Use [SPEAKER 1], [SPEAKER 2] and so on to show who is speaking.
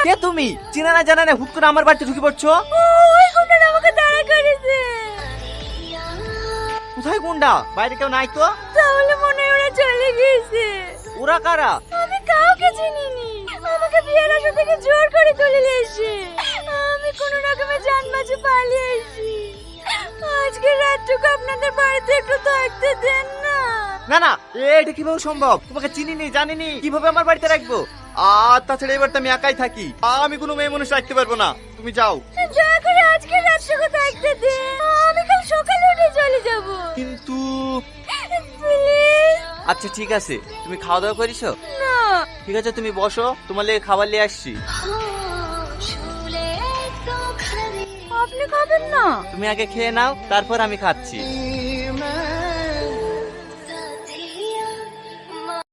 [SPEAKER 1] কে তুমি? চেনা না জানা না হুট করে আমার বাড়িতে ঢুকে পড়ছো।
[SPEAKER 2] ওই গুন্ডাটা আমাকে তাড়া করেছে।
[SPEAKER 1] কোথায় গুন্ডা? বাইরে কেউ নাই তো?
[SPEAKER 2] তাহলে মনে হয় ওরা চলে গিয়েছে।
[SPEAKER 1] ওরা কারা?
[SPEAKER 2] আমি কাউকে চিনিনি, আমাকে বিয়ের আসর থেকে জোর করে তুলে নিয়ে এসে আমি কোনো রকমে জান বাঁচে পালিয়ে এসেছি। আজকে রাতটুকু আপনাদের বাড়িতে একটু থাকতে দেন না।
[SPEAKER 1] না না, এটা কিভাবে সম্ভব? তোমাকে চিনিনি জানিনি, কিভাবে আমার বাড়িতে রাখবো? আর তাছাড়া এবার তো আমি একাই থাকি, আমি কোনো মেয়ে মানুষ রাখতে পারবো না। তুমি যাও।
[SPEAKER 2] দয়া করে আজকে রাতটুকু থাকতে দে, আমি কাল সকালে উঠে চলে যাব।
[SPEAKER 1] কিন্তু
[SPEAKER 2] প্লিজ।
[SPEAKER 1] আচ্ছা ঠিক আছে, তুমি খাওয়া দাওয়া করিছো?
[SPEAKER 2] না।
[SPEAKER 1] ঠিক আছে তুমি বসো, তোমার লেগে খাবার নিয়ে আসছি।
[SPEAKER 2] আপনি খাবেন না?
[SPEAKER 1] তুমি আগে খেয়ে নাও, তারপর আমি খাচ্ছি।